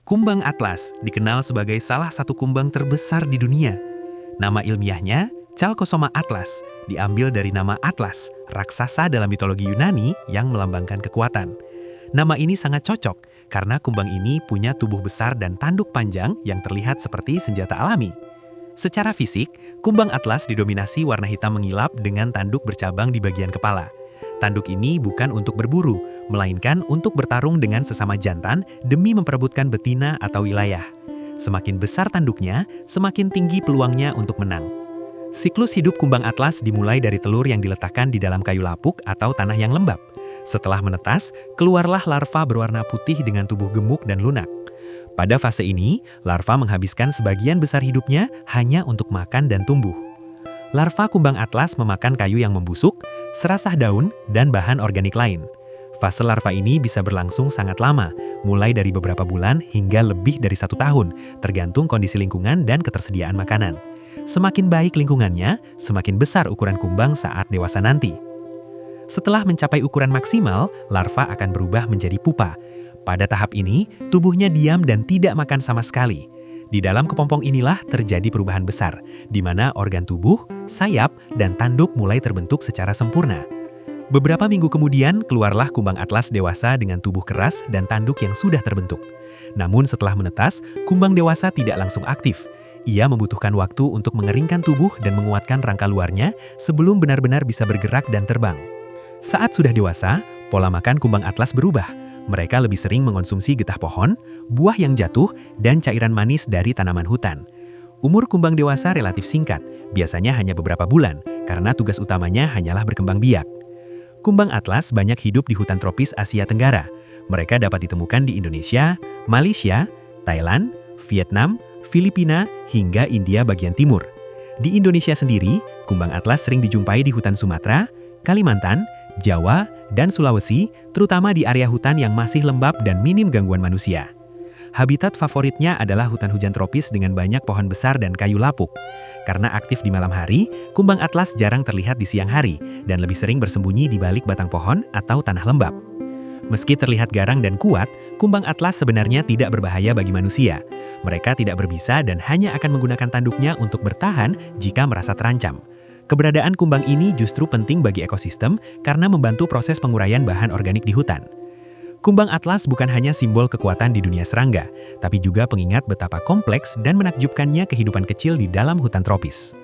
Kumbang atlas dikenal sebagai salah satu kumbang terbesar di dunia. Nama ilmiahnya Chalcosoma atlas, diambil dari nama Atlas, raksasa dalam mitologi Yunani yang melambangkan kekuatan. Nama ini sangat cocok karena kumbang ini punya tubuh besar dan tanduk panjang yang terlihat seperti senjata alami. Secara fisik, kumbang atlas didominasi warna hitam mengilap dengan tanduk bercabang di bagian kepala. Tanduk ini bukan untuk berburu, melainkan untuk bertarung dengan sesama jantan demi memperebutkan betina atau wilayah. Semakin besar tanduknya, semakin tinggi peluangnya untuk menang. Siklus hidup kumbang atlas dimulai dari telur yang diletakkan di dalam kayu lapuk atau tanah yang lembab. Setelah menetas, keluarlah larva berwarna putih dengan tubuh gemuk dan lunak. Pada fase ini, larva menghabiskan sebagian besar hidupnya hanya untuk makan dan tumbuh. Larva kumbang atlas memakan kayu yang membusuk, serasah daun, dan bahan organik lain. Fase larva ini bisa berlangsung sangat lama, mulai dari beberapa bulan hingga lebih dari 1 tahun, tergantung kondisi lingkungan dan ketersediaan makanan. Semakin baik lingkungannya, semakin besar ukuran kumbang saat dewasa nanti. Setelah mencapai ukuran maksimal, larva akan berubah menjadi pupa. Pada tahap ini, tubuhnya diam dan tidak makan sama sekali. Di dalam kepompong inilah terjadi perubahan besar, di mana organ tubuh, sayap, dan tanduk mulai terbentuk secara sempurna. Beberapa minggu kemudian, keluarlah kumbang atlas dewasa dengan tubuh keras dan tanduk yang sudah terbentuk. Namun setelah menetas, kumbang dewasa tidak langsung aktif. Ia membutuhkan waktu untuk mengeringkan tubuh dan menguatkan rangka luarnya sebelum benar-benar bisa bergerak dan terbang. Saat sudah dewasa, pola makan kumbang atlas berubah. Mereka lebih sering mengonsumsi getah pohon, buah yang jatuh, dan cairan manis dari tanaman hutan. Umur kumbang dewasa relatif singkat, biasanya hanya beberapa bulan, karena tugas utamanya hanyalah berkembang biak. Kumbang atlas banyak hidup di hutan tropis Asia Tenggara. Mereka dapat ditemukan di Indonesia, Malaysia, Thailand, Vietnam, Filipina, hingga India bagian timur. Di Indonesia sendiri, kumbang atlas sering dijumpai di hutan Sumatera, Kalimantan, Jawa, dan Sulawesi, terutama di area hutan yang masih lembab dan minim gangguan manusia. Habitat favoritnya adalah hutan hujan tropis dengan banyak pohon besar dan kayu lapuk. Karena aktif di malam hari, kumbang atlas jarang terlihat di siang hari dan lebih sering bersembunyi di balik batang pohon atau tanah lembab. Meski terlihat garang dan kuat, kumbang atlas sebenarnya tidak berbahaya bagi manusia. Mereka tidak berbisa dan hanya akan menggunakan tanduknya untuk bertahan jika merasa terancam. Keberadaan kumbang ini justru penting bagi ekosistem karena membantu proses penguraian bahan organik di hutan. Kumbang atlas bukan hanya simbol kekuatan di dunia serangga, tapi juga pengingat betapa kompleks dan menakjubkannya kehidupan kecil di dalam hutan tropis.